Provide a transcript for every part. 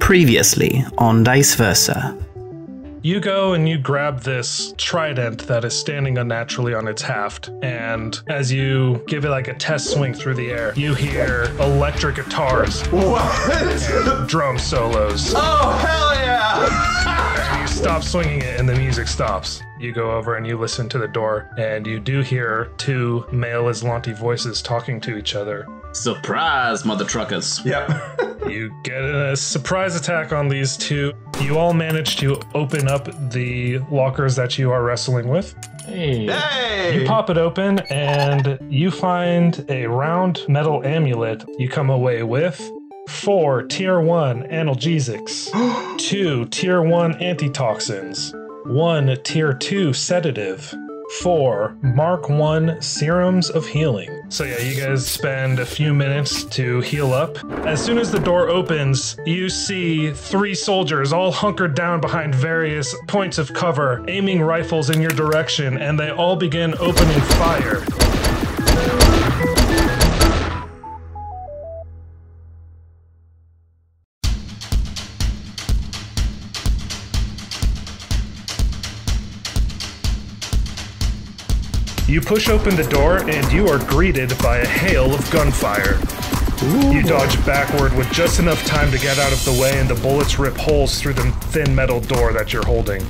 Previously on Dice Versa. You go and you grab this trident that is standing unnaturally on its haft, and as you give it like a test swing through the air, you hear electric guitars and drum solos. Oh, hell yeah! And you stop swinging it and the music stops. You go over and you listen to the door, and you do hear two male Azlanti voices talking to each other. Surprise, mother truckers. Yep. You get a surprise attack on these two. You all manage to open up the lockers that you are wrestling with. Hey! You pop it open and you find a round metal amulet. You come away with 4 tier 1 analgesics, 2 tier 1 antitoxins, 1 tier 2 sedative, 4 Mark 1 serums of healing. So yeah, you guys spend a few minutes to heal up. As soon as the door opens, you see 3 soldiers all hunkered down behind various points of cover, aiming rifles in your direction, and they all begin opening fire. You push open the door and you are greeted by a hail of gunfire. You dodge backward with just enough time to get out of the way, and the bullets rip holes through the thin metal door that you're holding.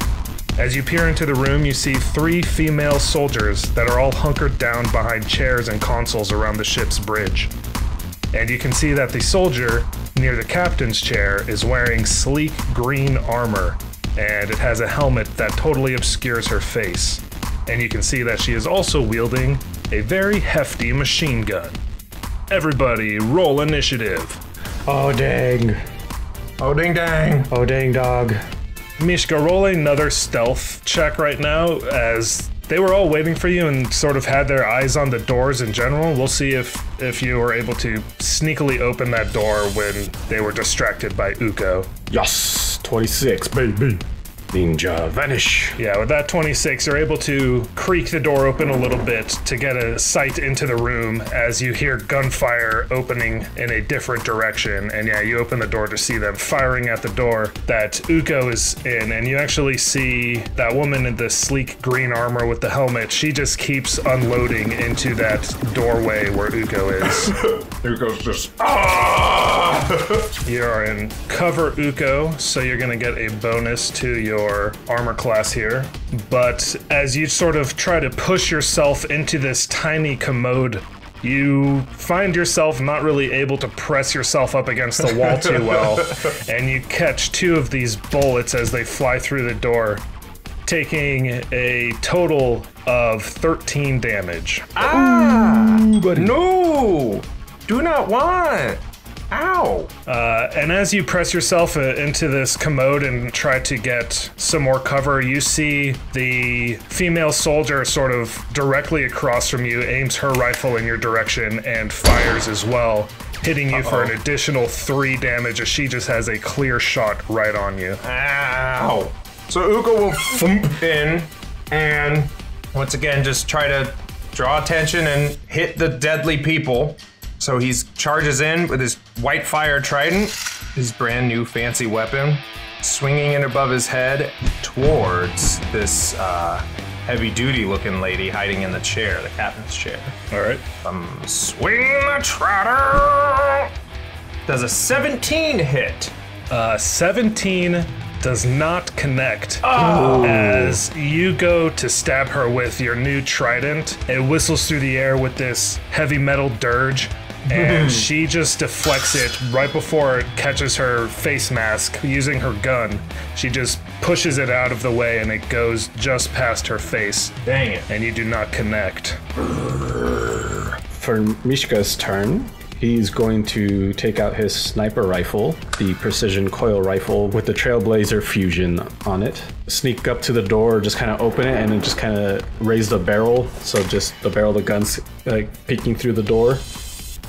As you peer into the room, you see 3 female soldiers that are all hunkered down behind chairs and consoles around the ship's bridge. And you can see that the soldier near the captain's chair is wearing sleek green armor, and it has a helmet that totally obscures her face. And you can see that she is also wielding a very hefty machine gun. Everybody, roll initiative. Oh, dang. Oh, ding dang. Oh, dang dog. Mishka, roll another stealth check right now, as they were all waiting for you and sort of had their eyes on the doors in general. We'll see if you were able to sneakily open that door when they were distracted by Ukko. Yes, 26, baby. Ninja vanish. Yeah, with that 26, you're able to creak the door open a little bit to get a sight into the room as you hear gunfire opening in a different direction. And yeah, you open the door to see them firing at the door that Ukko is in, and you actually see that woman in the sleek green armor with the helmet. She just keeps unloading into that doorway where Ukko is. Ukko's just, You are in cover, Ukko, so you're gonna get a bonus to your armor class here. But as you sort of try to push yourself into this tiny commode, you find yourself not really able to press yourself up against the wall too well, and you catch 2 of these bullets as they fly through the door, taking a total of 13 damage. no! Do not want! Ow! And as you press yourself into this commode and try to get some more cover, you see the female soldier sort of directly across from you aims her rifle in your direction and fires as well, hitting you for an additional 3 damage as she just has a clear shot right on you. Ow! So Ukko will thump in and once again just try to draw attention and hit the deadly people. So he charges in with his white fire trident, his brand new fancy weapon, swinging it above his head towards this heavy duty looking lady hiding in the chair, the captain's chair. All right. Swing the trident! Does a 17 hit? 17 does not connect. As you go to stab her with your new trident, it whistles through the air with this heavy metal dirge, and she just deflects it right before it catches her face mask using her gun. She just pushes it out of the way and it goes just past her face. Dang it. And you do not connect. For Mishka's turn, he's going to take out his sniper rifle, the precision coil rifle with the Trailblazer fusion on it. Sneak up to the door, just kind of open it, and then just kind of raise the barrel. So just the barrel of the gun's like peeking through the door.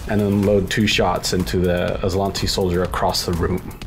And then load 2 shots into the Azlanti soldier across the room.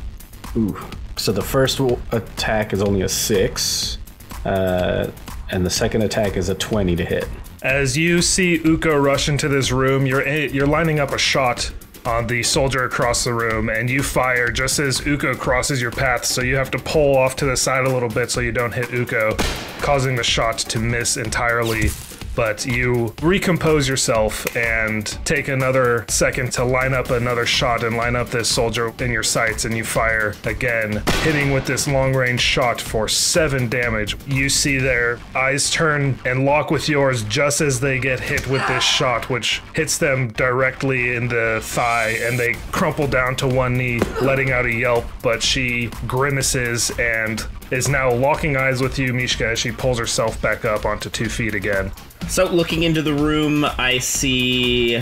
Ooh. So the first attack is only a 6. And the second attack is a 20 to hit. As you see Ukko rush into this room, you're lining up a shot on the soldier across the room, and you fire just as Ukko crosses your path, so you have to pull off to the side a little bit so you don't hit Ukko, causing the shot to miss entirely. But you recompose yourself and take another second to line up another shot and line up this soldier in your sights, and you fire again, hitting with this long-range shot for 7 damage. You see their eyes turn and lock with yours just as they get hit with this shot, which hits them directly in the thigh, and they crumple down to one knee, letting out a yelp, but she grimaces and is now locking eyes with you, Mishka, as she pulls herself back up onto 2 feet again. So looking into the room, I see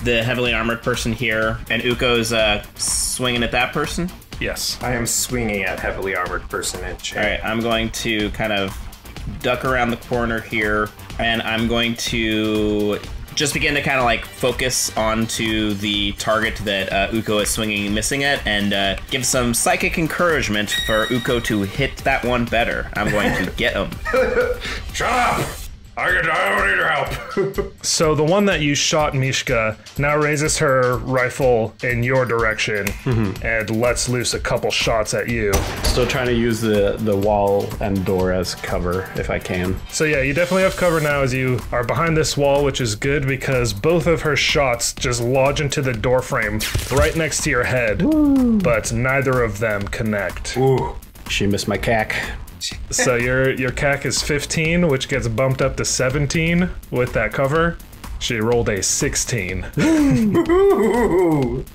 the heavily armored person here, and Ukko's swinging at that person. Yes. I am swinging at heavily armored person in chain. All right, I'm going to kind of duck around the corner here, and I'm going to just begin to kind of like focus onto the target that Ukko is swinging and missing at, and give some psychic encouragement for Ukko to hit that one better. I'm going to get him. Shut up! I don't need your help. So the one that you shot, Mishka, now raises her rifle in your direction and lets loose a couple shots at you. Still trying to use the wall and door as cover if I can. So yeah, you definitely have cover now as you are behind this wall, which is good because both of her shots just lodge into the door frame right next to your head, but neither of them connect. Ooh. She missed my cack. So your CAC is 15, which gets bumped up to 17 with that cover. She rolled a 16.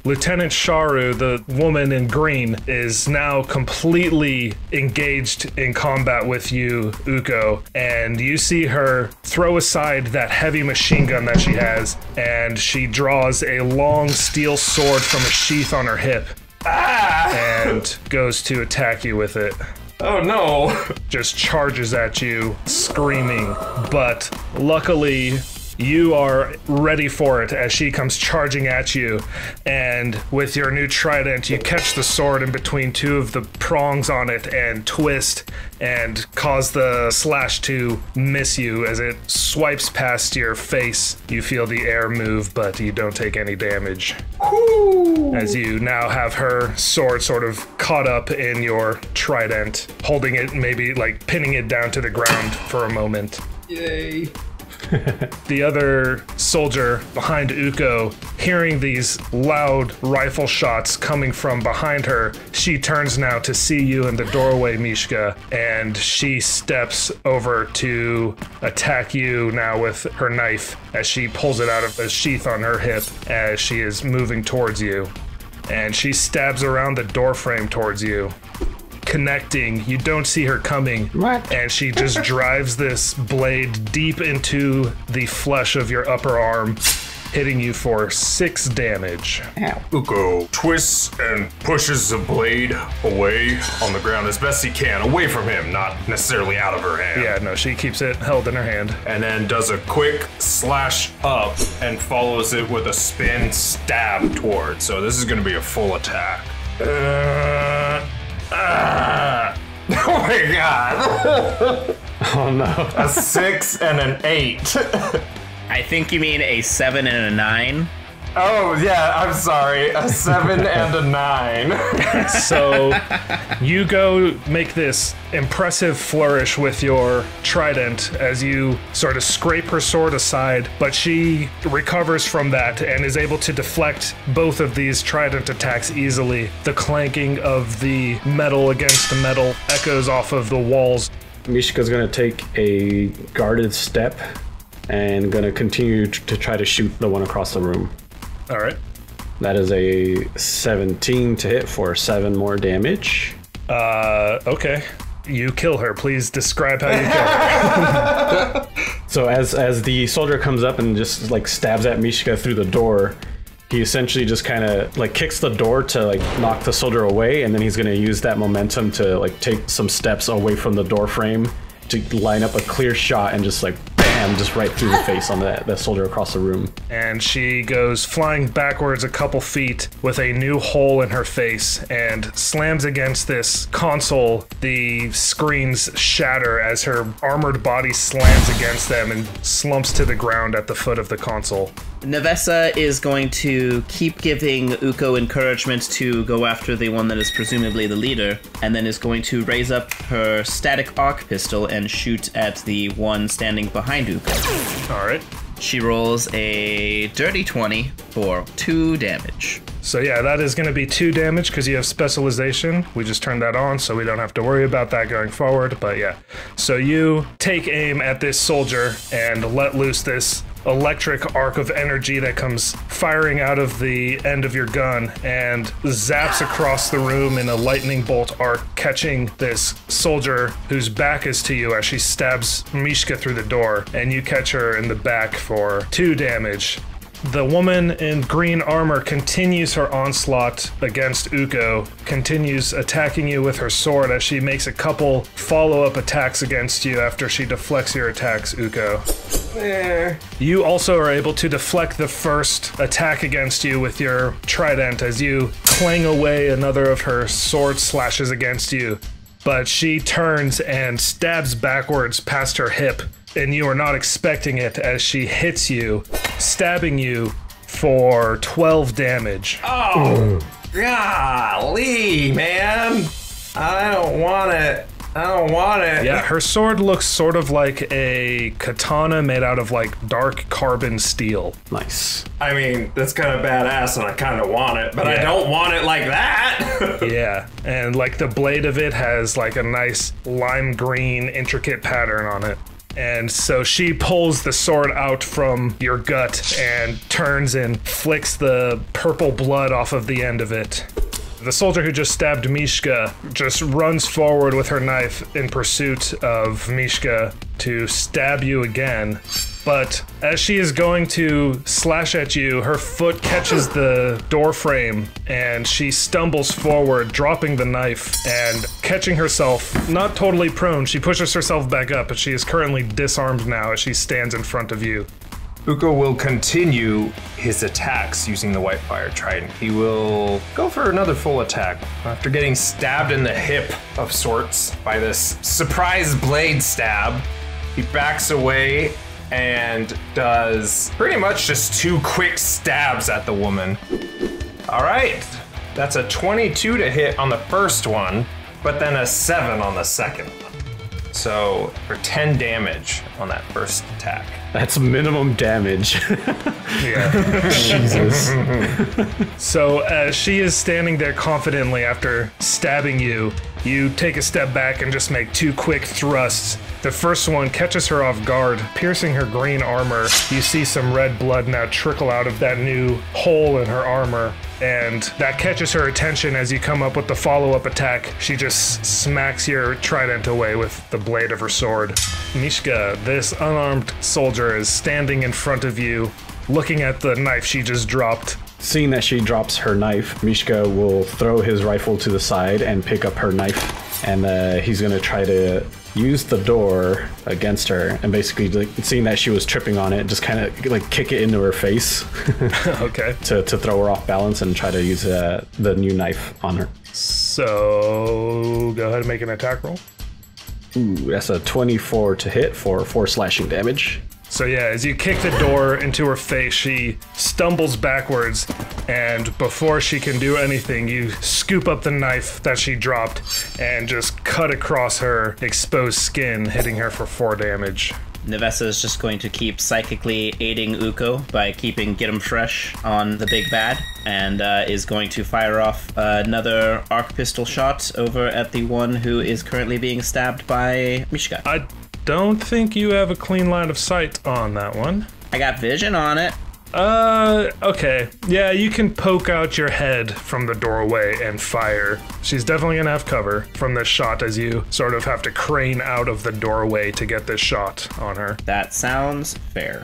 Lieutenant Sharu, the woman in green, is now completely engaged in combat with you, Ukko, and you see her throw aside that heavy machine gun that she has, and she draws a long steel sword from a sheath on her hip and goes to attack you with it. Oh no! Just charges at you, screaming, but luckily you are ready for it as she comes charging at you, and with your new trident you catch the sword in between 2 of the prongs on it and twist and cause the slash to miss you as it swipes past your face. You feel the air move, but you don't take any damage. Ooh. As you now have her sword sort of caught up in your trident, holding it, maybe like pinning it down to the ground for a moment. Yay. The other soldier behind Ukko, hearing these loud rifle shots coming from behind her, she turns now to see you in the doorway, Mishka, and she steps over to attack you now with her knife as she pulls it out of a sheath on her hip as she is moving towards you. And she stabs around the doorframe towards you. Connecting, you don't see her coming, and she just drives this blade deep into the flesh of your upper arm, hitting you for 6 damage. Ukko twists and pushes the blade away on the ground as best he can, away from him, not necessarily out of her hand. Yeah, no, she keeps it held in her hand. And then does a quick slash up and follows it with a spin stab toward. So this is going to be a full attack. Oh my god! Oh no. A 6 and an 8. I think you mean a 7 and a 9. Oh yeah, I'm sorry. A 7 and a 9. So you go make this impressive flourish with your trident as you sort of scrape her sword aside, but she recovers from that and is able to deflect both of these trident attacks easily. The clanking of the metal against the metal echoes off of the walls. Mishka's gonna take a guarded step and gonna continue to try to shoot the one across the room. All right. That is a 17 to hit for 7 more damage. Okay. You kill her. Please describe how you kill her. So as the soldier comes up and just like stabs at Mishka through the door, he essentially just kind of like kicks the door to like knock the soldier away, and then he's gonna use that momentum to like take some steps away from the door frame to line up a clear shot and just like bam, just right through the face on that soldier across the room. And she goes flying backwards a couple feet with a new hole in her face and slams against this console. The screens shatter as her armored body slams against them and slumps to the ground at the foot of the console. Nevessa is going to keep giving Ukko encouragement to go after the one that is presumably the leader, and then is going to raise up her static arc pistol and shoot at the one standing behind Ukko. All right. She rolls a dirty 20 for 2 damage. So yeah, that is going to be 2 damage because you have specialization. We just turned that on, so we don't have to worry about that going forward. But yeah, so you take aim at this soldier and let loose this electric arc of energy that comes firing out of the end of your gun and zaps across the room in a lightning bolt arc, catching this soldier whose back is to you as she stabs Mishka through the door, and you catch her in the back for 2 damage. The woman in green armor continues her onslaught against Ukko, continues attacking you with her sword as she makes a couple follow-up attacks against you after she deflects your attacks, Ukko. You also are able to deflect the first attack against you with your trident as you clang away another of her sword slashes against you. But she turns and stabs backwards past her hip, and you are not expecting it as she hits you, stabbing you for 12 damage. Oh, golly, man. I don't want it. Yeah, her sword looks sort of like a katana made out of like dark carbon steel. Nice. I mean, that's kind of badass and I kind of want it, but I don't want it like that. Yeah, and like the blade of it has like a nice lime green intricate pattern on it. And so she pulls the sword out from your gut and turns and flicks the purple blood off of the end of it. The soldier who just stabbed Mishka just runs forward with her knife in pursuit of Mishka to stab you again. But as she is going to slash at you, her foot catches the door frame and she stumbles forward, dropping the knife and catching herself not totally prone. She pushes herself back up, but she is currently disarmed now as she stands in front of you. Ukko will continue his attacks using the Whitefire Trident. He will go for another full attack after getting stabbed in the hip of sorts by this surprise blade stab. He backs away and does pretty much just 2 quick stabs at the woman. All right, that's a 22 to hit on the first one, but then a 7 on the second one. So for 10 damage on that first attack. That's minimum damage. Yeah. Jesus. So as she is standing there confidently after stabbing you, you take a step back and just make 2 quick thrusts. The first one catches her off guard, piercing her green armor. You see some red blood now trickle out of that new hole in her armor, and that catches her attention as you come up with the follow-up attack. She just smacks your trident away with the blade of her sword. Mishka, this unarmed soldier is standing in front of you, looking at the knife she just dropped. Seeing that she drops her knife, Mishka will throw his rifle to the side and pick up her knife, and he's gonna try to use the door against her, and basically, like, seeing that she was tripping on it, just kind of like kick it into her face. Okay. to throw her off balance and try to use the new knife on her. So go ahead and make an attack roll. Ooh, that's a 24 to hit for 4 slashing damage. So yeah, as you kick the door into her face, she stumbles backwards, and before she can do anything, you scoop up the knife that she dropped and just cut across her exposed skin, hitting her for 4 damage. Nevessa is just going to keep psychically aiding Ukko by keeping Get 'em Fresh on the big bad, and is going to fire off another arc pistol shot over at the one who is currently being stabbed by Mishka. I don't think you have a clean line of sight on that one. I got vision on it. Okay. Yeah, you can poke out your head from the doorway and fire. She's definitely gonna have cover from this shot as you sort of have to crane out of the doorway to get this shot on her. That sounds fair.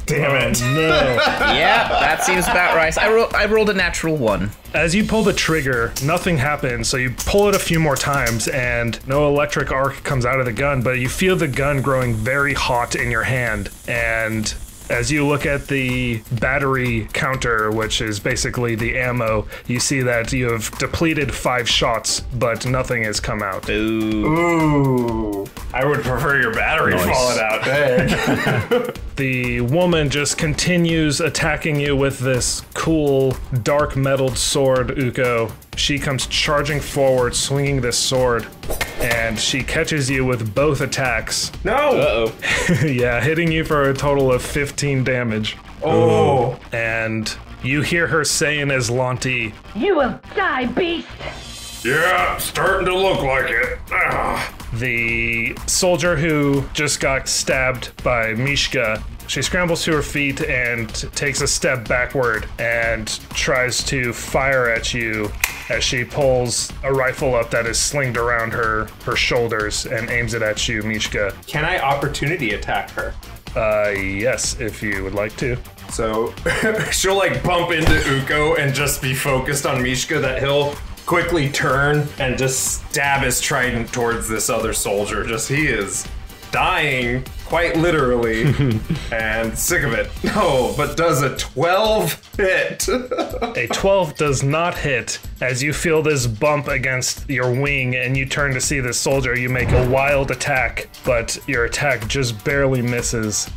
Damn it. No. Yeah, that seems about right. I rolled a natural 1. As you pull the trigger, nothing happens, so you pull it a few more times and no electric arc comes out of the gun, but you feel the gun growing very hot in your hand, and As you look at the battery counter, which is basically the ammo, you see that you have depleted 5 shots, but nothing has come out. Ooh. I would prefer your battery falling out. Dang. The woman just continues attacking you with this cool, dark metaled sword, Ukko. She comes charging forward, swinging this sword, and she catches you with both attacks. No! Uh-oh. Yeah, hitting you for a total of 15 damage. Oh. And you hear her say in Azlanti, You will die, beast! Yeah, starting to look like it. the soldier who just got stabbed by Mishka. She scrambles to her feet and takes a step backward and tries to fire at you as she pulls a rifle up that is slinged around her shoulders and aims it at you, Mishka. Can I opportunity attack her? Yes, if you would like to. So she'll like bump into Ukko and just be focused on Mishka, that he'll quickly turn and just stab his trident towards this other soldier. Just he is dying quite literally and sick of it. No, but does a 12 hit? A 12 does not hit. As you feel this bump against your wing and you turn to see this soldier, you make a wild attack, but your attack just barely misses.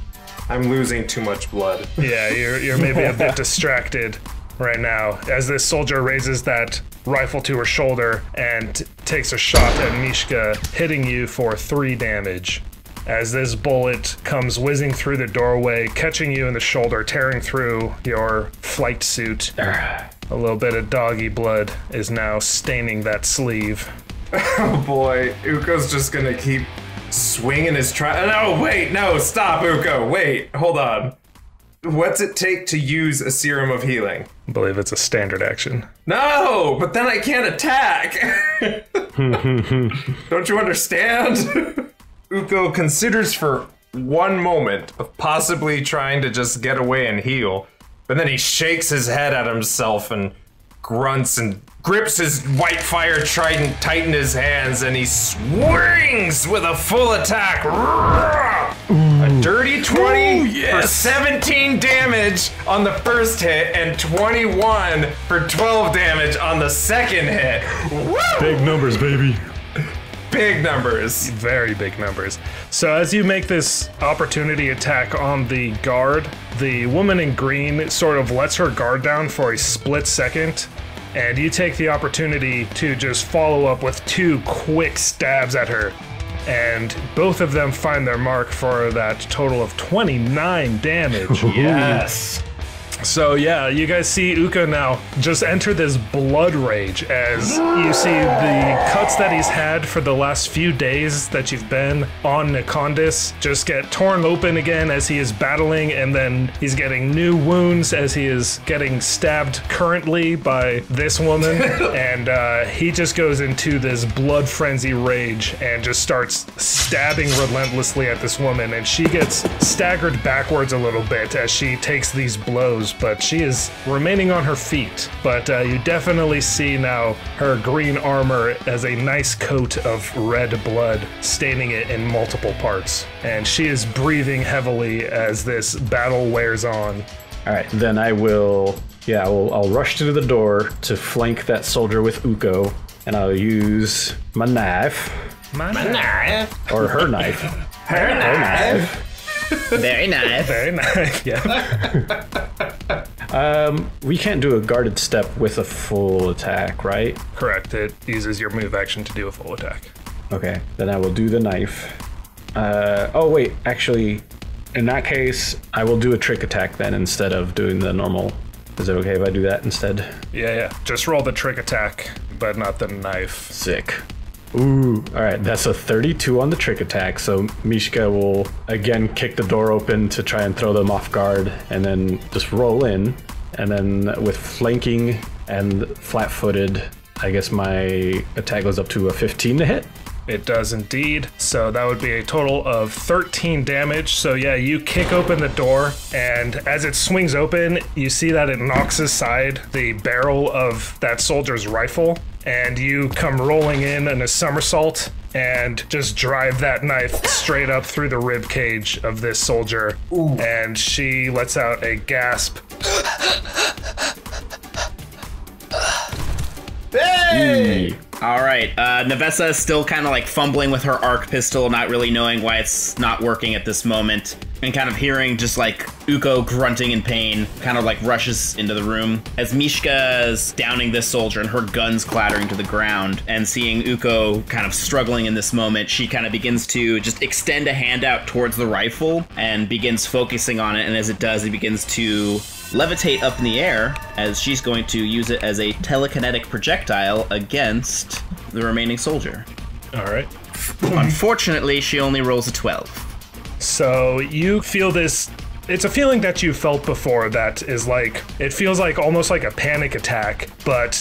I'm losing too much blood. Yeah, you're maybe a bit distracted right now as this soldier raises that rifle to her shoulder and takes a shot at Mishka, hitting you for 3 damage. As this bullet comes whizzing through the doorway, catching you in the shoulder, tearing through your flight suit. A little bit of doggy blood is now staining that sleeve. Oh boy, Ukko's just gonna keep swinging his No, wait, no, stop, Ukko, wait, hold on. What's it take to use a serum of healing? I believe it's a standard action. No, but then I can't attack. Don't you understand? Ukko considers for one moment of possibly trying to just get away and heal, but then he shakes his head at himself and grunts and grips his white fire trident tight in his hands, and he swings with a full attack. A dirty 20 for 17 damage on the first hit and 21 for 12 damage on the second hit. Woo! Big numbers, baby. Big numbers. Very big numbers. So as you make this opportunity attack on the guard, the woman in green sort of lets her guard down for a split second, and you take the opportunity to just follow up with 2 quick stabs at her. And both of them find their mark for that total of 29 damage. Yes. So yeah, you guys see Ukko now just enter this blood rage as you see the cuts that he's had for the last few days that you've been on Nikondis just get torn open again as he is battling, and then he's getting new wounds as he is getting stabbed currently by this woman, and he just goes into this blood frenzy rage and just starts stabbing relentlessly at this woman, and she gets staggered backwards a little bit as she takes these blows, but she is remaining on her feet. But you definitely see now her green armor as a nice coat of red blood staining it in multiple parts, and she is breathing heavily as this battle wears on. All right, then I will. Yeah, I'll rush to the door to flank that soldier with Ukko, and I'll use my knife. My knife. Or her knife. Her knife. Very nice. Very nice. Yeah. We can't do a guarded step with a full attack, right? Correct. It uses your move action to do a full attack. Okay, then I will do the knife. Oh wait, actually, in that case, I will do a trick attack then instead of doing the normal. Is it okay if I do that instead? Yeah. Just roll the trick attack, but not the knife. Sick. Ooh, all right, that's a 32 on the trick attack, so Mishka will again kick the door open to try and throw them off guard, and then just roll in, and then with flanking and flat-footed, I guess my attack goes up to a 15 to hit. It does indeed. So that would be a total of 13 damage. So yeah, you kick open the door, and as it swings open, you see that it knocks aside the barrel of that soldier's rifle, and you come rolling in a somersault and just drive that knife straight up through the rib cage of this soldier. Ooh. And she lets out a gasp. Hey! All right, Nevessa is still kind of like fumbling with her arc pistol, not really knowing why it's not working at this moment, and kind of hearing just like Ukko grunting in pain, kind of like rushes into the room. As Mishka is downing this soldier and her gun's clattering to the ground, and seeing Ukko kind of struggling in this moment, she kind of begins to just extend a hand out towards the rifle and begins focusing on it, and as it does, it begins to levitate up in the air as she's going to use it as a telekinetic projectile against the remaining soldier. All right. Unfortunately, she only rolls a 12. So you feel this. It's a feeling that you felt before that is like, it feels like almost like a panic attack, but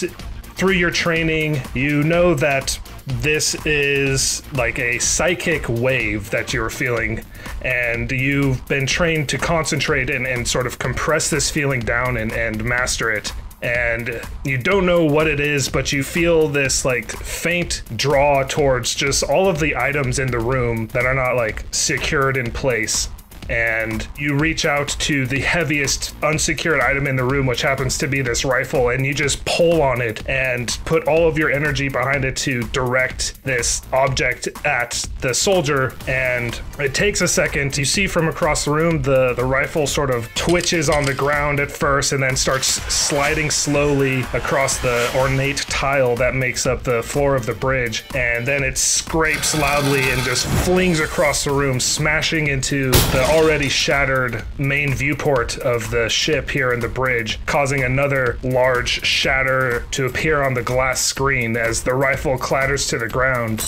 through your training, you know that this is like a psychic wave that you're feeling, and you've been trained to concentrate and sort of compress this feeling down and master it. And you don't know what it is, but you feel this like faint draw towards just all of the items in the room that are not like secured in place. And you reach out to the heaviest unsecured item in the room, which happens to be this rifle, and you just pull on it and put all of your energy behind it to direct this object at the soldier. And it takes a second. You see from across the room, the rifle sort of twitches on the ground at first and then starts sliding slowly across the ornate tile that makes up the floor of the bridge. And then it scrapes loudly and just flings across the room, smashing into the already shattered main viewport of the ship here in the bridge, causing another large shatter to appear on the glass screen as the rifle clatters to the ground.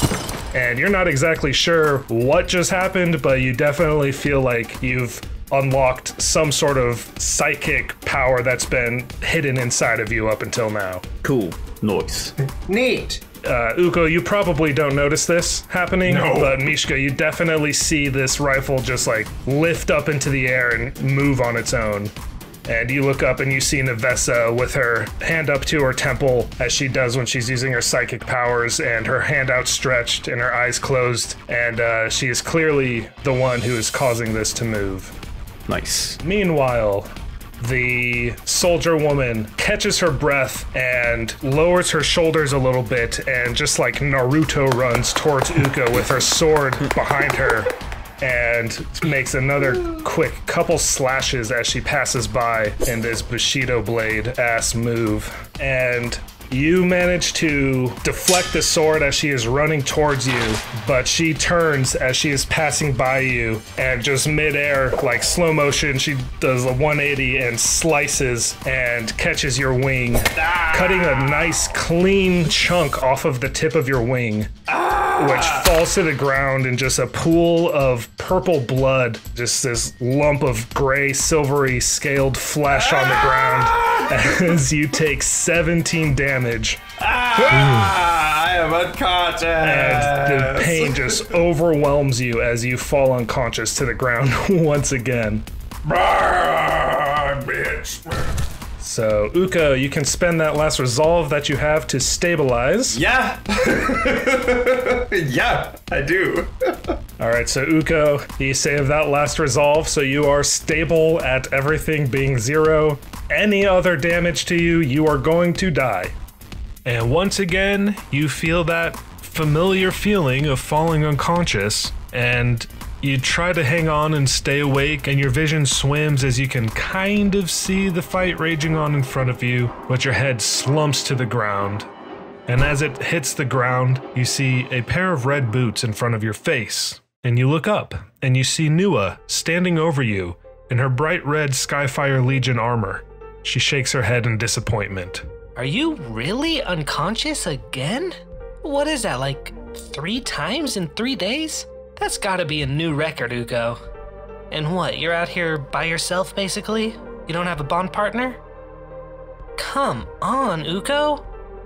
And you're not exactly sure what just happened, but you definitely feel like you've unlocked some sort of psychic power that's been hidden inside of you up until now. Cool. Nice. Neat. Ukko, you probably don't notice this happening, but Mishka, you definitely see this rifle just like lift up into the air and move on its own. And you look up and you see Nevessa with her hand up to her temple, as she does when she's using her psychic powers, and her hand outstretched and her eyes closed, and she is clearly the one who is causing this to move. Nice. Meanwhile, the soldier woman catches her breath and lowers her shoulders a little bit and just like Naruto runs towards Ukko with her sword behind her and makes another quick couple slashes as she passes by in this Bushido blade ass move. And you manage to deflect the sword as she is running towards you, but she turns as she is passing by you, and just midair, like slow motion, she does a 180 and slices and catches your wing, cutting a nice clean chunk off of the tip of your wing, which falls to the ground in just a pool of purple blood, just this lump of gray, silvery, scaled flesh on the ground. As you take 17 damage. I am unconscious. And the pain just overwhelms you as you fall unconscious to the ground once again. Bitch. So, Ukko, you can spend that last resolve that you have to stabilize. Yeah. Yeah, I do. All right, so Ukko, you save that last resolve, so you are stable at everything being 0. Any other damage to you, you are going to die. And once again, you feel that familiar feeling of falling unconscious, and you try to hang on and stay awake, and your vision swims as you can kind of see the fight raging on in front of you, but your head slumps to the ground. And as it hits the ground, you see a pair of red boots in front of your face. And you look up, and you see Nua standing over you in her bright red Skyfire Legion armor. She shakes her head in disappointment. Are you really unconscious again? What is that, like 3 times in 3 days? That's gotta be a new record, Ukko. And what, you're out here by yourself, basically? You don't have a bond partner? Come on, Ukko.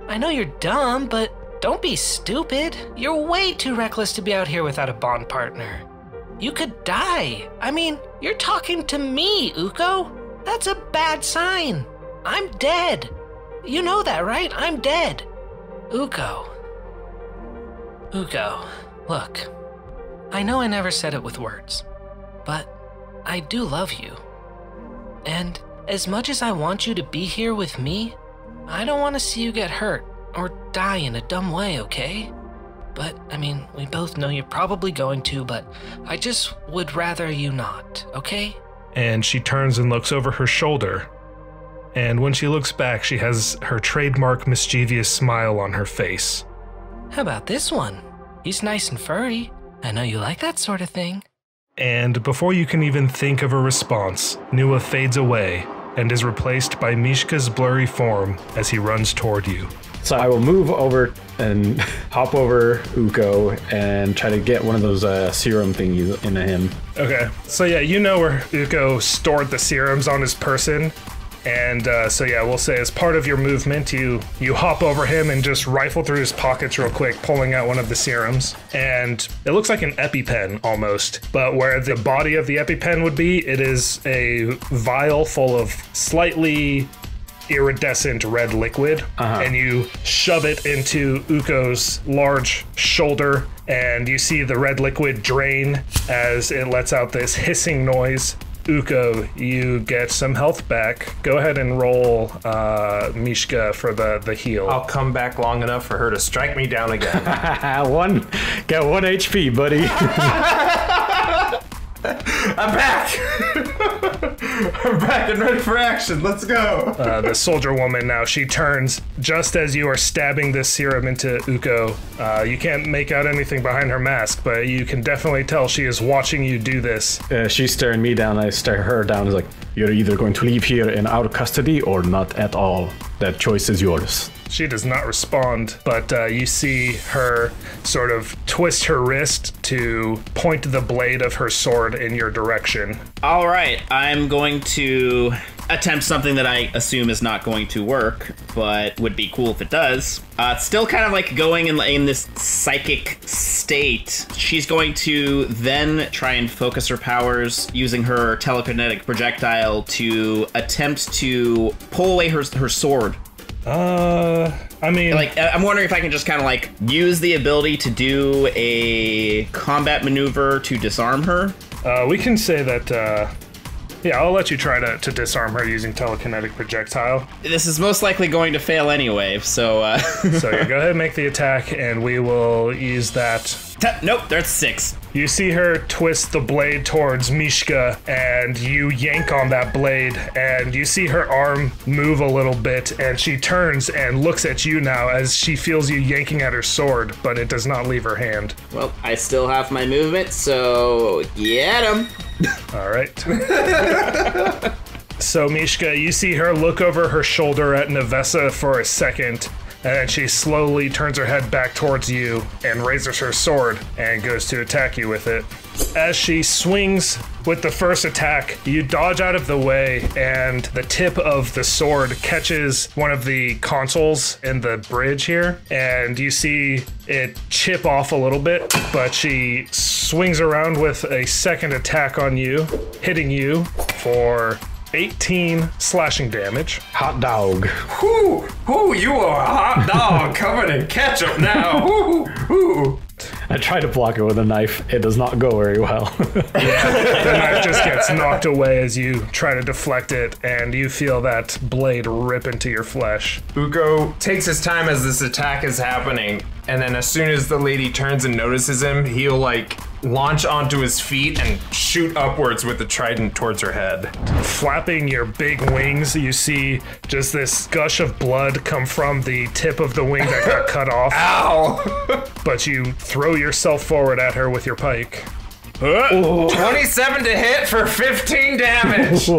I know you're dumb, but don't be stupid. You're way too reckless to be out here without a bond partner. You could die. I mean, you're talking to me, Ukko. That's a bad sign. I'm dead. You know that, right? I'm dead. Ukko. Ukko. Look, I know I never said it with words, but I do love you. And as much as I want you to be here with me, I don't want to see you get hurt or die in a dumb way, okay? But, I mean, we both know you're probably going to, but I just would rather you not, okay? And she turns and looks over her shoulder. And when she looks back, she has her trademark mischievous smile on her face. How about this one? He's nice and furry. I know you like that sort of thing. And before you can even think of a response, Nua fades away and is replaced by Mishka's blurry form as he runs toward you. So I will move over and hop over Ukko and try to get one of those serum thingies into him. Okay, so yeah, you know where Ukko stored the serums on his person. And so yeah, we'll say as part of your movement, you hop over him and just rifle through his pockets real quick, pulling out one of the serums. And it looks like an EpiPen almost, but where the body of the EpiPen would be, it is a vial full of slightly iridescent red liquid. And you shove it into Ukko's large shoulder, and you see the red liquid drain as it lets out this hissing noise. Ukko, you get some health back. Go ahead and roll Mishka for the heal. I'll come back long enough for her to strike me down again. Get 1 HP, buddy. I'm back! I'm back and ready for action. Let's go. The soldier woman now, she turns just as you are stabbing this serum into Ukko. You can't make out anything behind her mask, but you can definitely tell she is watching you do this. She's staring me down. I stare her down. It's like, you're either going to leave here in our custody or not at all. That choice is yours. She does not respond, but you see her sort of twist her wrist to point the blade of her sword in your direction. All right, I'm going to attempt something that I assume is not going to work, but would be cool if it does. It's still kind of like going in this psychic state. She's going to then try and focus her powers using her telekinetic projectile to attempt to pull away her sword. I mean, like, I'm wondering if I can just kind of like use the ability to do a combat maneuver to disarm her. We can say that, yeah, I'll let you try to disarm her using telekinetic projectile. This is most likely going to fail anyway, so... So yeah, go ahead and make the attack, and we will use that. Nope, there's 6. You see her twist the blade towards Mishka, and you yank on that blade, and you see her arm move a little bit, and she turns and looks at you now as she feels you yanking at her sword, but it does not leave her hand. Well, I still have my movement, so get him. All right. So Mishka, you see her look over her shoulder at Nevessa for a second, and then she slowly turns her head back towards you and raises her sword and goes to attack you with it. As she swings with the first attack, you dodge out of the way, and the tip of the sword catches one of the consoles in the bridge here, and you see it chip off a little bit, but she swings around with a second attack on you, hitting you for 18 slashing damage. Hot dog. Whoo! Whoo! You are a hot dog covered in ketchup now. Whoo! Whoo! I try to block it with a knife. It does not go very well. Yeah, the knife just gets knocked away as you try to deflect it, and you feel that blade rip into your flesh. Ukko takes his time as this attack is happening, and then as soon as the lady turns and notices him, he'll like launch onto his feet and shoot upwards with the trident towards her head. Flapping your big wings, you see just this gush of blood come from the tip of the wing that got cut off. Ow! But you throw yourself forward at her with your pike. 27 to hit for 15 damage.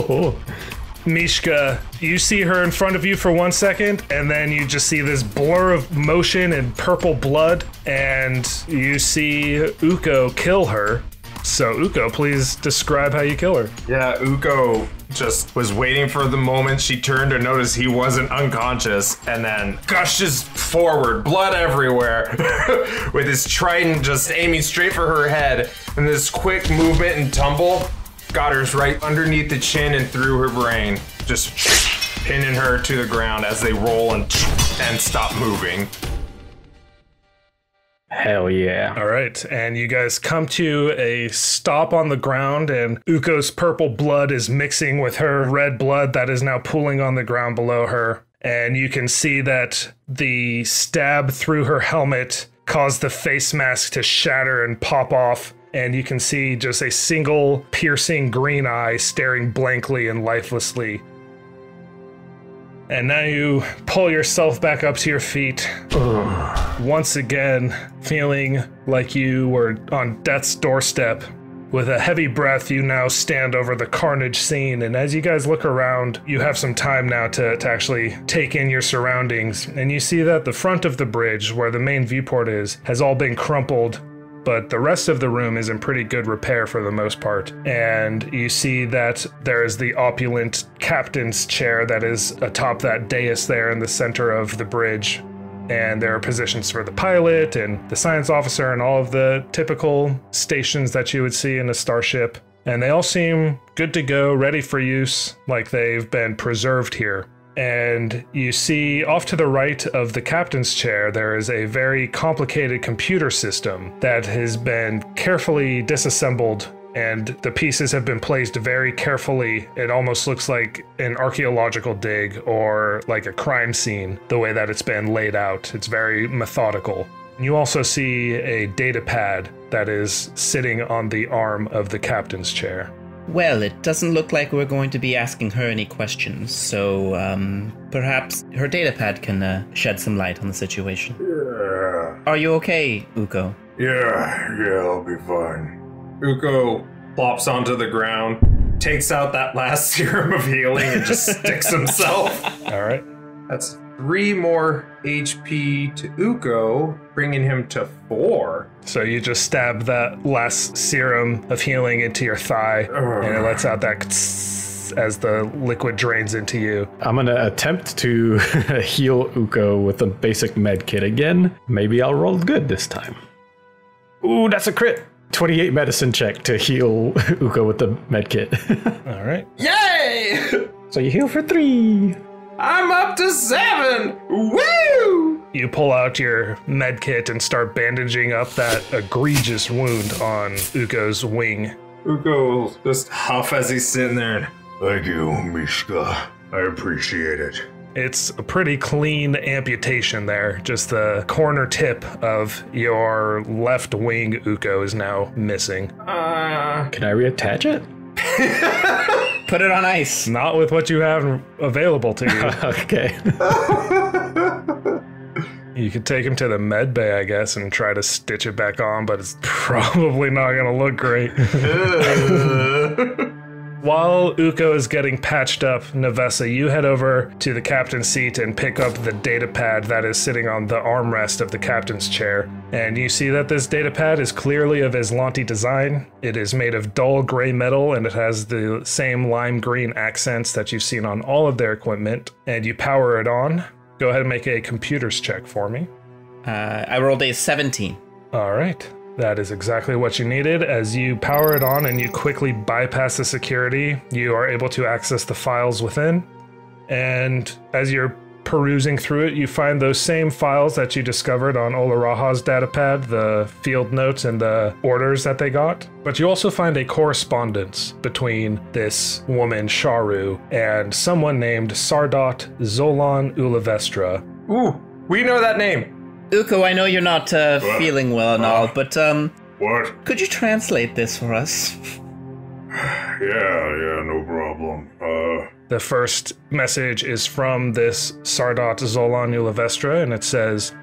Mishka, you see her in front of you for 1 second, and then you just see this blur of motion and purple blood, and you see Ukko kill her. So Ukko, please describe how you kill her. Yeah, Ukko just was waiting for the moment she turned to notice he wasn't unconscious, and then gushes forward, blood everywhere, with his trident just aiming straight for her head. And this quick movement and tumble got her right underneath the chin and through her brain, just pinning her to the ground as they roll and stop moving. Hell yeah. All right, and you guys come to a stop on the ground, and Ukko's purple blood is mixing with her red blood that is now pooling on the ground below her. And you can see that the stab through her helmet caused the face mask to shatter and pop off. And you can see just a single piercing green eye staring blankly and lifelessly. And now you pull yourself back up to your feet. Once again, feeling like you were on death's doorstep. With a heavy breath, you now stand over the carnage scene, and as you guys look around, you have some time now to actually take in your surroundings, and you see that the front of the bridge, where the main viewport is, has all been crumpled, but the rest of the room is in pretty good repair for the most part. And you see that there is the opulent captain's chair that is atop that dais there in the center of the bridge. And there are positions for the pilot and the science officer and all of the typical stations that you would see in a starship. And they all seem good to go, ready for use, like they've been preserved here. And you see off to the right of the captain's chair, there is a very complicated computer system that has been carefully disassembled, and the pieces have been placed very carefully. It almost looks like an archaeological dig or like a crime scene, the way that it's been laid out. It's very methodical. You also see a data pad that is sitting on the arm of the captain's chair. Well, it doesn't look like we're going to be asking her any questions, so perhaps her datapad can shed some light on the situation. Yeah. Are you okay, Ukko? Yeah, I'll be fine. Ukko plops onto the ground, takes out that last serum of healing, and just sticks himself. All right. That's 3 more HP to Ukko, bringing him to 4. So you just stab that last serum of healing into your thigh, and it lets out that as the liquid drains into you. I'm gonna attempt to heal Ukko with a basic med kit again. Maybe I'll roll good this time. Ooh, that's a crit! 28 medicine check to heal Ukko with the med kit. All right. Yay! So you heal for 3. I'm up to 7! Woo! You pull out your med kit and start bandaging up that egregious wound on Ukko's wing. Ukko will just huff as he's sitting there. Thank you, Mishka. I appreciate it. It's a pretty clean amputation there. Just the corner tip of your left wing, Ukko, is now missing. Can I reattach it? Put it on ice. Not with what you have available to you. Okay. You could take him to the med bay, I guess, and try to stitch it back on, but it's probably not going to look great. While Ukko is getting patched up, Nevessa, you head over to the captain's seat and pick up the data pad that is sitting on the armrest of the captain's chair. And you see that this data pad is clearly of Azlanti design. It is made of dull gray metal, and it has the same lime green accents that you've seen on all of their equipment. And you power it on. Go ahead and make a computers check for me. I rolled a 17. All right. That is exactly what you needed. As you power it on and you quickly bypass the security, you are able to access the files within. And as you're perusing through it, you find those same files that you discovered on Olaraha's datapad, the field notes and the orders that they got. But you also find a correspondence between this woman, Sharu, and someone named Sardot Zolan Ulivestra. Ooh, we know that name. Ukko, I know you're not feeling well and all, but What? could you translate this for us? Yeah, no problem. The first message is from this Sardot Zolan Ulivestra, and it says,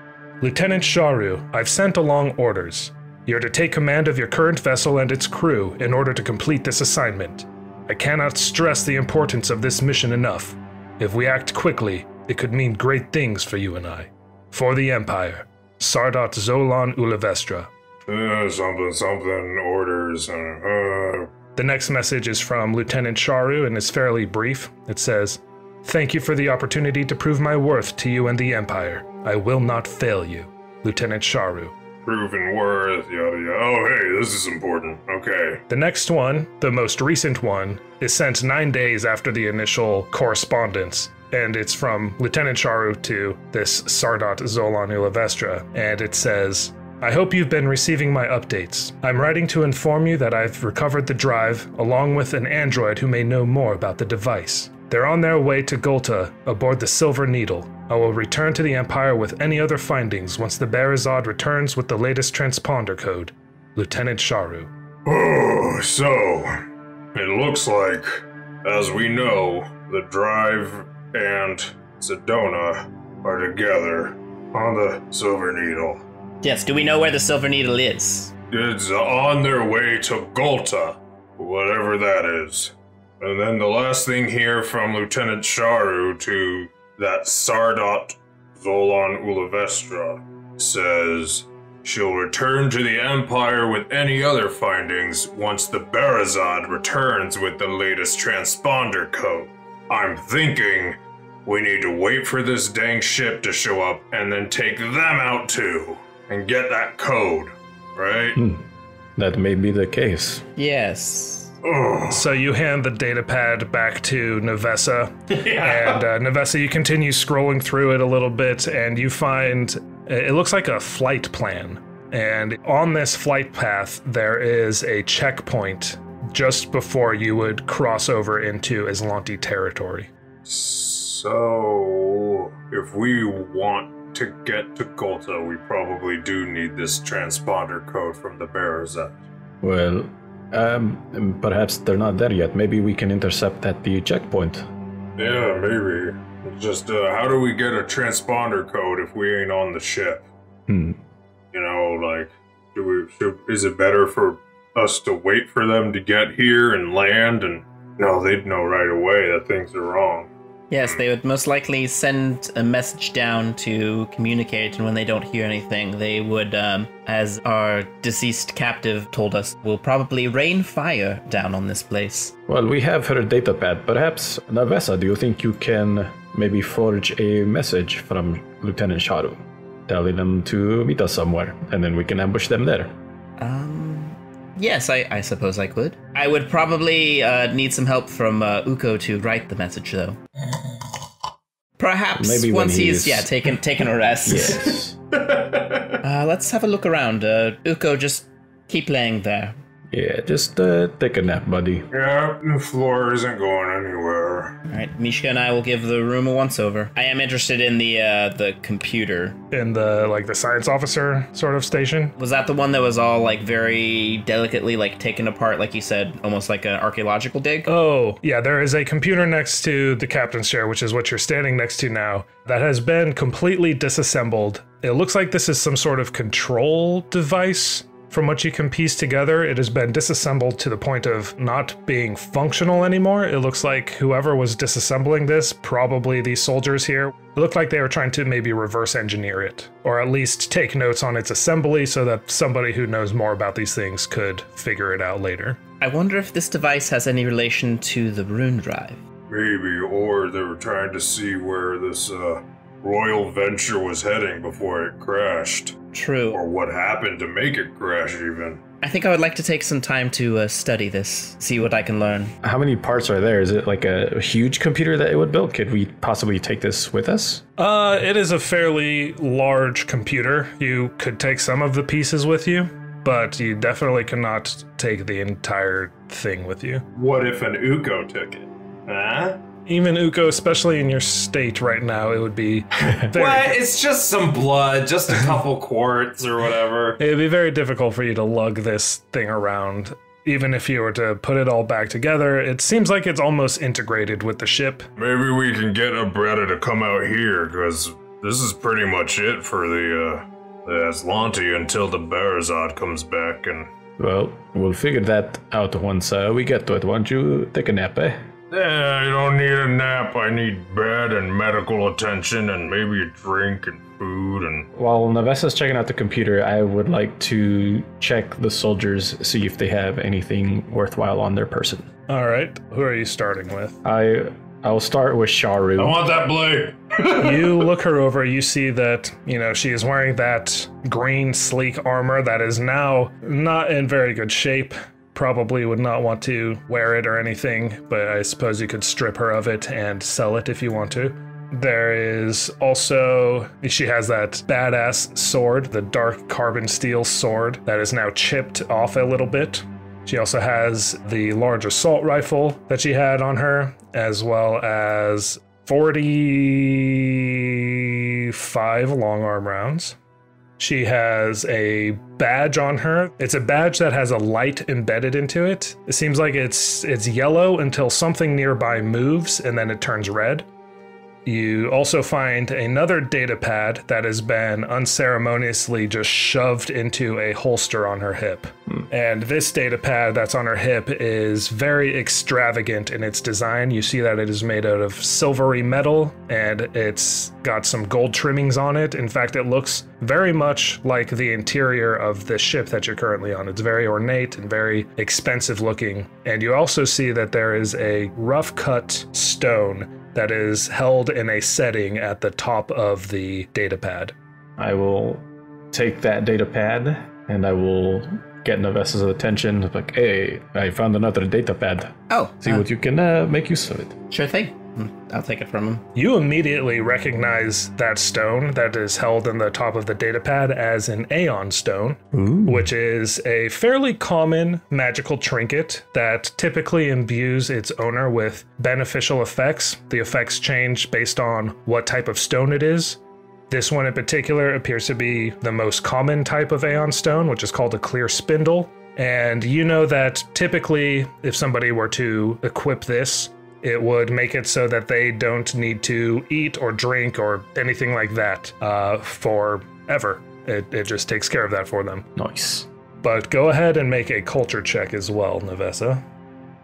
Lieutenant Sharu, I've sent along orders. You're to take command of your current vessel and its crew in order to complete this assignment. I cannot stress the importance of this mission enough. If we act quickly, it could mean great things for you and I. For the Empire, Sardot Zolan Ulivestra. Something, orders, The next message is from Lieutenant Sharu and is fairly brief. It says, Thank you for the opportunity to prove my worth to you and the Empire. I will not fail you. Lieutenant Sharu. proven worth, yada yada. Oh, hey, this is important. Okay. The next one, the most recent one, is sent 9 days after the initial correspondence. And it's from Lieutenant Sharu to this Sardot Zolan Ulivestra. And it says, I hope you've been receiving my updates. I'm writing to inform you that I've recovered the drive, along with an android who may know more about the device. They're on their way to Golta, aboard the Silver Needle. I will return to the Empire with any other findings once the Barazad returns with the latest transponder code. Lieutenant Sharu. Oh, so it looks like, as we know, the Drive and Cedona are together on the Silver Needle. Yes, do we know where the Silver Needle is? It's on their way to Golta, whatever that is. And then the last thing here from Lieutenant Sharu to that Sardot Zolan Ulavestra says she'll return to the Empire with any other findings once the Barazad returns with the latest transponder code. I'm thinking we need to wait for this dang ship to show up and then take them out too and get that code, right? That may be the case. Yes. So you hand the datapad back to Nevessa, and Nevessa, you continue scrolling through it a little bit, and you find it looks like a flight plan. And on this flight path, there is a checkpoint just before you would cross over into Azlanti territory. So, if we want to get to Golta, we probably do need this transponder code from the Barazad. Well, perhaps they're not there yet. Maybe we can intercept at the checkpoint. Yeah, maybe. It's just, how do we get a transponder code if we ain't on the ship? You know, like, is it better for us to wait for them to get here and land? And no, they'd know right away that things are wrong. Yes, they would most likely send a message down to communicate, and when they don't hear anything, they would, as our deceased captive told us, will probably rain fire down on this place. Well, we have her datapad. Perhaps, Navessa, do you think you can maybe forge a message from Lieutenant Sharu, telling them to meet us somewhere, and then we can ambush them there? Yes, I suppose I could. I would probably need some help from Ukko to write the message, though. Perhaps maybe once he's taken a rest. Yes. Let's have a look around. Ukko, just keep laying there. Yeah, just take a nap, buddy. Yeah, the floor isn't going anywhere. All right, Mishka and I will give the room a once-over. I am interested in the computer. In the science officer sort of station? Was that the one that was all, like, very delicately, like, taken apart, like you said, almost like an archaeological dig? Oh, yeah, there is a computer next to the captain's chair, which is what you're standing next to now, that has been completely disassembled. It looks like this is some sort of control device. From what you can piece together, it has been disassembled to the point of not being functional anymore. It looks like whoever was disassembling this, probably these soldiers here, it looked like they were trying to maybe reverse engineer it, or at least take notes on its assembly so that somebody who knows more about these things could figure it out later. I wonder if this device has any relation to the Rune Drive. Maybe, or they were trying to see where this royal venture was heading before it crashed. True. Or what happened to make it crash, even. I think I would like to take some time to study this, see what I can learn. How many parts are there? Is it like a huge computer that it would build? Could we possibly take this with us? It is a fairly large computer. You could take some of the pieces with you, but you definitely cannot take the entire thing with you. What if an Ukko took it? Huh? Even Ukko, especially in your state right now, it would be very... What? It's just some blood, just a couple quarts or whatever. It would be very difficult for you to lug this thing around. Even if you were to put it all back together, it seems like it's almost integrated with the ship. Maybe we can get a Bretta to come out here, because this is pretty much it for the Azlanti until the Barazad comes back and... Well, we'll figure that out once we get to it. Why don't you take a nap, eh? Yeah, I don't need a nap. I need bed and medical attention and maybe a drink and food and... While Navessa's checking out the computer, I would like to check the soldiers, see if they have anything worthwhile on their person. All right, who are you starting with? I'll start with Sharu. I want that blade! You look her over, you see that, she is wearing that green, sleek armor that is now not in very good shape. Probably would not want to wear it or anything, but I suppose you could strip her of it and sell it if you want to. There is also, she has that badass sword, the dark carbon steel sword that is now chipped off a little bit. She also has the large assault rifle that she had on her, as well as 45 long arm rounds. She has a badge on her. It's a badge that has a light embedded into it. It seems like it's yellow until something nearby moves and then it turns red. You also find another data pad that has been unceremoniously just shoved into a holster on her hip. And this data pad that's on her hip is very extravagant in its design. You see that it is made out of silvery metal and it's got some gold trimmings on it. In fact, it looks very much like the interior of the ship that you're currently on. It's very ornate and very expensive looking. And you also see that there is a rough cut stone that is held in a setting at the top of the data pad. I will take that data pad and I will get Nevessa's attention. Like, hey, I found another data pad. Oh. See what you can make use of it. Sure thing. I'll take it from him. You immediately recognize that stone that is held in the top of the data pad as an Aeon stone, which is a fairly common magical trinket that typically imbues its owner with beneficial effects. The effects change based on what type of stone it is. This one in particular appears to be the most common type of Aeon stone, which is called a clear spindle. And you know that typically if somebody were to equip this, it would make it so that they don't need to eat or drink or anything like that forever. It just takes care of that for them. Nice. But go ahead and make a culture check as well, Nevessa.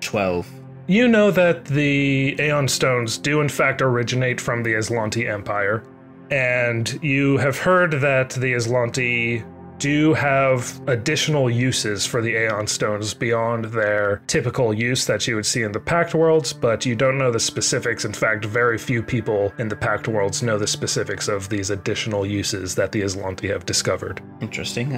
12. You know that the Aeon stones do in fact originate from the Azlanti Empire, and you have heard that the Azlanti do have additional uses for the Aeon stones beyond their typical use that you would see in the Pact Worlds, but you don't know the specifics. In fact, very few people in the Pact Worlds know the specifics of these additional uses that the Azlanti have discovered. Interesting.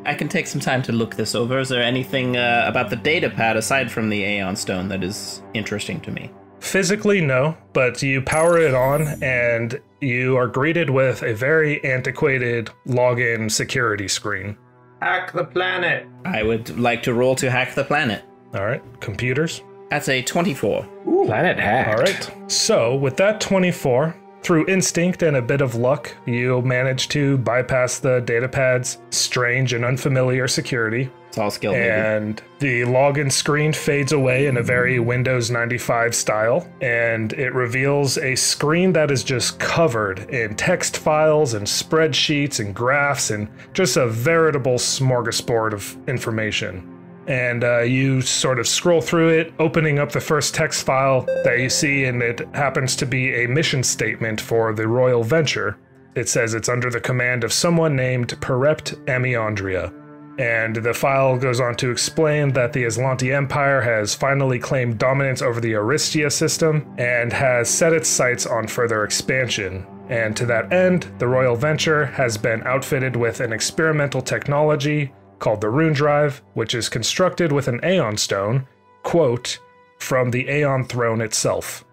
I can take some time to look this over. Is there anything about the data pad aside from the Aeon stone that is interesting to me? Physically, no, but you power it on and you are greeted with a very antiquated login security screen. Hack the planet. I would like to roll to hack the planet. All right, computers. That's a 24. Ooh, planet hacked. All right, so with that 24, through instinct and a bit of luck, you manage to bypass the datapad's strange and unfamiliar security. It's all skill, and the login screen fades away in a very Windows 95 style, and it reveals a screen that is just covered in text files and spreadsheets and graphs and just a veritable smorgasbord of information. And you sort of scroll through it, opening up the first text file that you see, and it happens to be a mission statement for the Royal Venture. It says it's under the command of someone named Perept Amiandria. And the file goes on to explain that the Azlanti Empire has finally claimed dominance over the Aristia system and has set its sights on further expansion. And to that end, the Royal Venture has been outfitted with an experimental technology called the Rune Drive, which is constructed with an Aeon stone, quote, from the Aeon throne itself.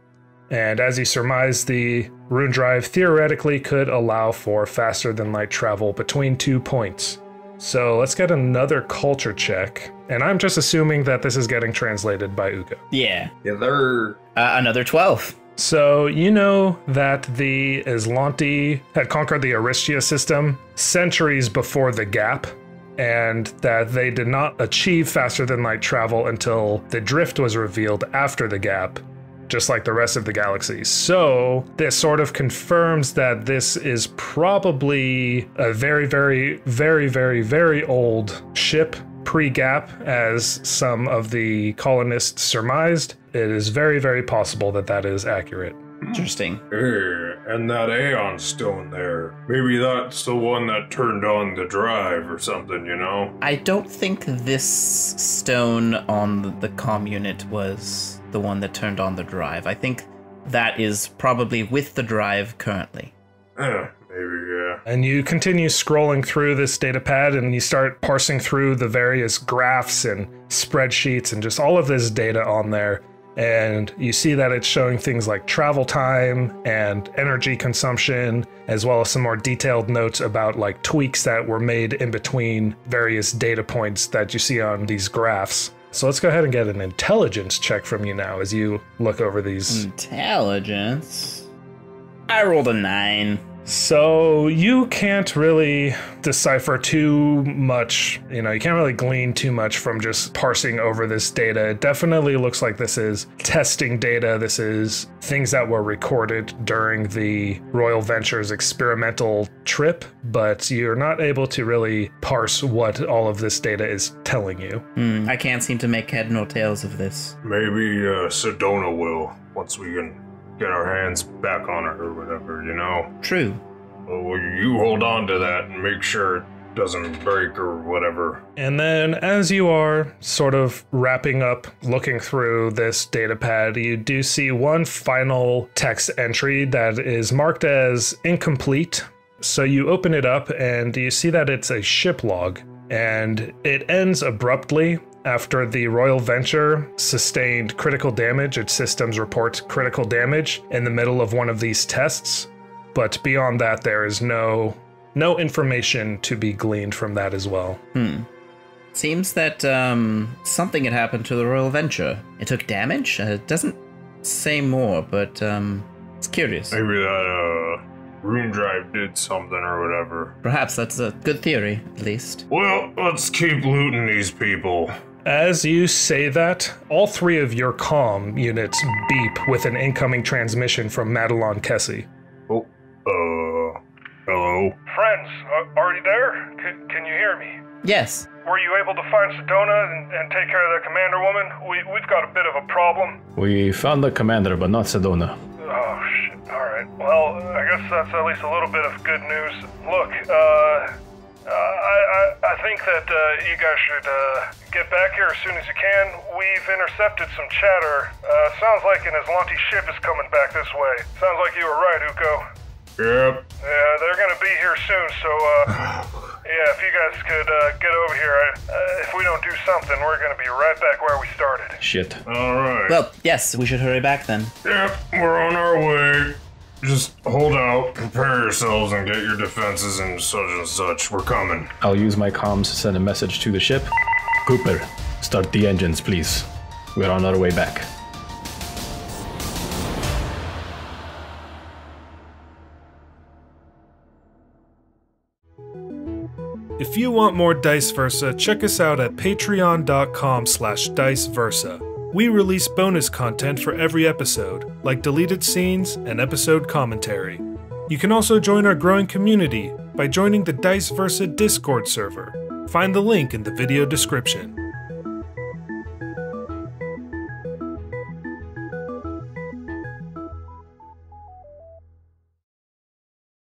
And as you surmise, the Rune Drive theoretically could allow for faster than light travel between 2 points. So let's get another culture check. And I'm just assuming that this is getting translated by Ukko. Yeah. Either. Another 12. So you know that the Azlanti had conquered the Aristia system centuries before the Gap, and that they did not achieve faster than light travel until the Drift was revealed after the Gap, just like the rest of the galaxy. So this sort of confirms that this is probably a very, very, very, very, very old ship, pre-Gap, as some of the colonists surmised. It is very, very possible that that is accurate. Interesting. Hey, and that Aeon stone there. Maybe that's the one that turned on the drive or something, you know? I don't think this stone on the comm unit was the one that turned on the drive. I think that is probably with the drive currently. Maybe, yeah. And you continue scrolling through this datapad and you start parsing through the various graphs and spreadsheets and just all of this data on there. and you see that it's showing things like travel time and energy consumption, as well as some more detailed notes about like tweaks that were made in between various data points that you see on these graphs. So let's go ahead and get an intelligence check from you now as you look over these. Intelligence? I rolled a 9. So you can't really decipher too much, you can't really glean too much from just parsing over this data. It definitely looks like this is testing data. This is things that were recorded during the Royal Venture's experimental trip, but you're not able to really parse what all of this data is telling you. I can't seem to make head nor tails of this. Maybe Cedona will, once we can get our hands back on her or whatever, True. Well, you hold on to that and make sure it doesn't break or whatever. And then as you are sort of wrapping up, looking through this data pad, you do see one final text entry that is marked as incomplete. So you open it up and you see that it's a ship log, and it ends abruptly. After the Royal Venture sustained critical damage, its systems report critical damage in the middle of one of these tests. But beyond that, there is no information to be gleaned from that as well. Seems that something had happened to the Royal Venture. It took damage? It doesn't say more, but it's curious. Maybe that Rune Drive did something or whatever. Perhaps that's a good theory, at least. Well, let's keep looting these people. As you say that, all three of your comm units beep with an incoming transmission from Madelon Kessie. Oh, hello? Friends, are you there? Can you hear me? Yes. Were you able to find Cedona and take care of the commander woman? We've got a bit of a problem. We found the commander, but not Cedona. Oh, shit. Alright. Well, I guess that's at least a little bit of good news. Look, I think that you guys should get back here as soon as you can. We've intercepted some chatter. Sounds like an Azlanti ship is coming back this way. Sounds like you were right, Ukko. Yep. Yeah, they're gonna be here soon, so yeah, if you guys could get over here, if we don't do something, we're gonna be right back where we started. Shit. Alright. Well, yes, we should hurry back then. Yep, we're on our way. Just hold out, prepare yourselves, and get your defenses and such. We're coming. I'll use my comms to send a message to the ship. Cooper, start the engines, please. We're on our way back. If you want more Dice Versa, check us out at patreon.com/diceversa. We release bonus content for every episode, like deleted scenes and episode commentary. You can also join our growing community by joining the Dice Versa Discord server. Find the link in the video description.